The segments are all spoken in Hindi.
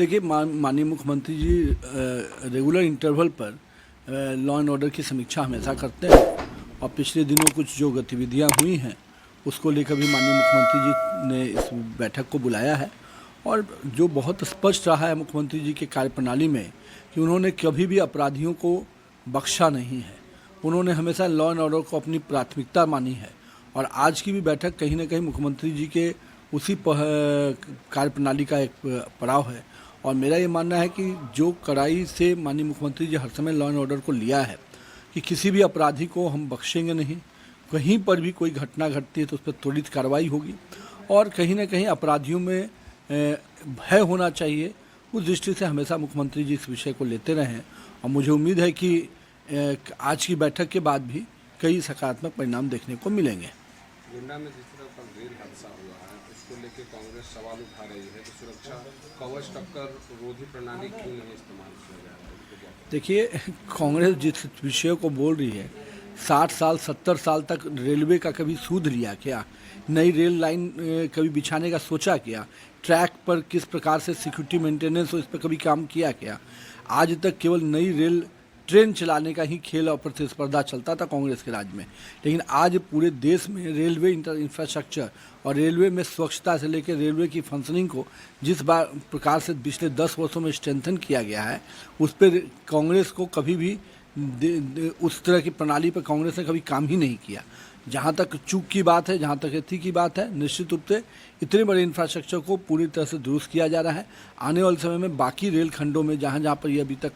देखिए माननीय मुख्यमंत्री जी रेगुलर इंटरवल पर लॉ एंड ऑर्डर की समीक्षा हमेशा करते हैं और पिछले दिनों कुछ जो गतिविधियां हुई हैं उसको लेकर भी माननीय मुख्यमंत्री जी ने इस बैठक को बुलाया है। और जो बहुत स्पष्ट रहा है मुख्यमंत्री जी के कार्यप्रणाली में कि उन्होंने कभी भी अपराधियों को बख्शा नहीं है। उन्होंने हमेशा लॉ एंड ऑर्डर को अपनी प्राथमिकता मानी है और आज की भी बैठक कहीं ना कहीं मुख्यमंत्री जी के उसी कार्यप्रणाली का एक पड़ाव है। और मेरा ये मानना है कि जो कड़ाई से माननीय मुख्यमंत्री जी हर समय लॉ एंड ऑर्डर को लिया है कि किसी भी अपराधी को हम बख्शेंगे नहीं, कहीं पर भी कोई घटना घटती है तो उस पर त्वरित कार्रवाई होगी और कहीं ना कहीं अपराधियों में भय होना चाहिए। उस दृष्टि से हमेशा मुख्यमंत्री जी इस विषय को लेते रहे हैं और मुझे उम्मीद है कि आज की बैठक के बाद भी कई सकारात्मक परिणाम देखने को मिलेंगे। गोंडा में जिस तरह का रेल हादसा हुआ है उसको लेकर कांग्रेस सवाल उठा रही है कि सुरक्षा कवच टक्कर रोधी प्रणाली क्यों नहीं इस्तेमाल किया जा रहा है। देखिए, कांग्रेस जिस विषय को बोल रही है 60 साल 70 साल तक रेलवे का कभी सूद लिया क्या? नई रेल लाइन कभी बिछाने का सोचा क्या? ट्रैक पर किस प्रकार से सिक्योरिटी मेंटेनेंस हो इस पर कभी काम किया क्या? आज तक केवल नई रेल ट्रेन चलाने का ही खेल और प्रतिस्पर्धा चलता था कांग्रेस के राज में, लेकिन आज पूरे देश में रेलवे इंफ्रास्ट्रक्चर और रेलवे में स्वच्छता से लेकर रेलवे की फंक्शनिंग को जिस प्रकार से पिछले 10 वर्षों में स्ट्रेंथन किया गया है उस पर कांग्रेस को कभी भी उस तरह की प्रणाली पर कांग्रेस ने कभी काम ही नहीं किया। जहाँ तक चूक की बात है, जहाँ तक एथी की बात है, निश्चित रूप से इतने बड़े इंफ्रास्ट्रक्चर को पूरी तरह से दुरुस्त किया जा रहा है। आने वाले समय में बाकी रेल खंडों में जहाँ जहाँ पर ये अभी तक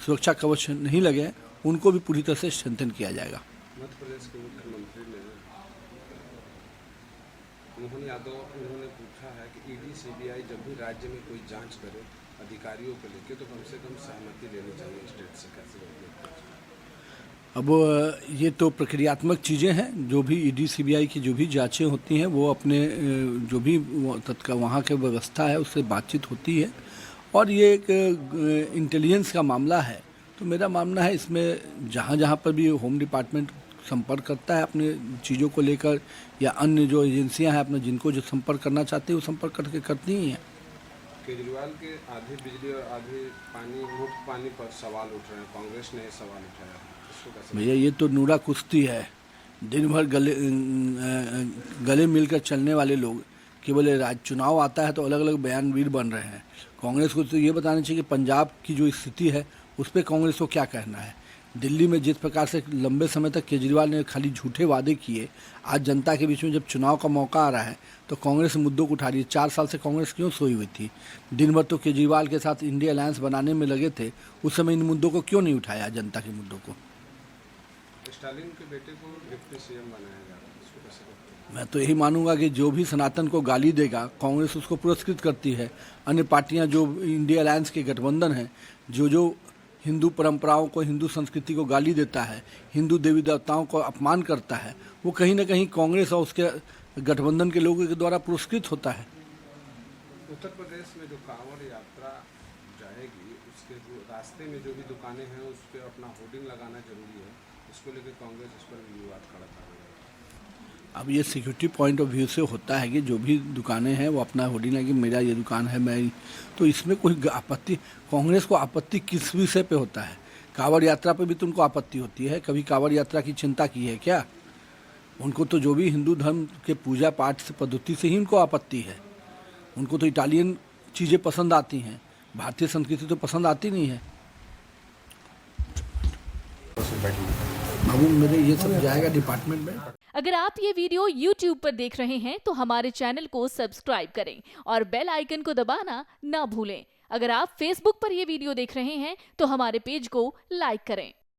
सुरक्षा कवच नहीं लगे हैं उनको भी पूरी तरह से स्ट्रेंथन किया जाएगा। मध्य प्रदेश के मुख्यमंत्री ने मोहन यादव उन्होंने पूछा है कि ईडी सीबीआई जब भी राज्य में कोई जांच करे अधिकारियों को लेकर तो कम से कम सहमति लेनी चाहिए स्टेट से। कैसे? अब ये तो प्रक्रियात्मक चीज़ें हैं। जो भी ईडी सीबीआई की जो भी जांचें होती हैं वो अपने जो भी तत्काल वहाँ के व्यवस्था है उससे बातचीत होती है और ये एक इंटेलिजेंस का मामला है। तो मेरा मानना है इसमें जहाँ जहाँ पर भी होम डिपार्टमेंट संपर्क करता है अपने चीज़ों को लेकर या अन्य जो एजेंसियाँ हैं अपने जिनको जो संपर्क करना चाहते हैं वो संपर्क करके करती ही हैं। केजरीवाल के आधी बिजली और आधी पानी मुफ्त पानी पर सवाल उठ रहे हैं, कांग्रेस ने सवाल उठाया। भैया ये तो नूरा कुश्ती है। दिन भर गले मिलकर चलने वाले लोग केवल चुनाव आता है तो अलग अलग बयानवीर बन रहे हैं। कांग्रेस को तो ये बताना चाहिए कि पंजाब की जो स्थिति है उस पर कांग्रेस को क्या कहना है। दिल्ली में जिस प्रकार से लंबे समय तक केजरीवाल ने खाली झूठे वादे किए, आज जनता के बीच में जब चुनाव का मौका आ रहा है तो कांग्रेस मुद्दों को उठा रही है। 4 साल से कांग्रेस क्यों सोई हुई थी? दिन भर तो केजरीवाल के साथ इंडिया अलायंस बनाने में लगे थे, उस समय इन मुद्दों को क्यों नहीं उठाया? जनता के मुद्दों को। स्टालिन के बेटे को डिप्टी सीएम बनाया जा रहा है। मैं तो यही मानूंगा कि जो भी सनातन को गाली देगा कांग्रेस उसको पुरस्कृत करती है। अन्य पार्टियां जो इंडिया अलायंस के गठबंधन है जो हिंदू परंपराओं को, हिंदू संस्कृति को गाली देता है, हिंदू देवी देवताओं को अपमान करता है, वो कहीं ना कहीं कांग्रेस और उसके गठबंधन के लोगों के द्वारा पुरस्कृत होता है। उत्तर प्रदेश में जो कांवड़ यात्रा जाएगी उसके रास्ते में जो भी दुकानें हैं उस पर अपना होर्डिंग लगाना जरूरी है। इसको लेकर कांग्रेस इस पर विवाद खड़ा कर रही है। अब ये सिक्योरिटी पॉइंट ऑफ व्यू से होता है कि जो भी दुकानें हैं वो अपना होर्डिंग है कि मेरा ये दुकान है, मैं तो इसमें कोई आपत्ति, कांग्रेस को आपत्ति किस विषय पे होता है? कांवड़ यात्रा पे भी तो उनको आपत्ति होती है। कभी कांवड़ यात्रा की चिंता की है क्या? उनको तो जो भी हिंदू धर्म के पूजा पाठ से पद्धति से ही उनको आपत्ति है। उनको तो इटालियन चीज़ें पसंद आती हैं, भारतीय संस्कृति तो पसंद आती नहीं है। अब मेरे ये सब जाएगा डिपार्टमेंट में। अगर आप ये वीडियो YouTube पर देख रहे हैं तो हमारे चैनल को सब्सक्राइब करें और बेल आइकन को दबाना ना भूलें। अगर आप Facebook पर ये वीडियो देख रहे हैं तो हमारे पेज को लाइक करें।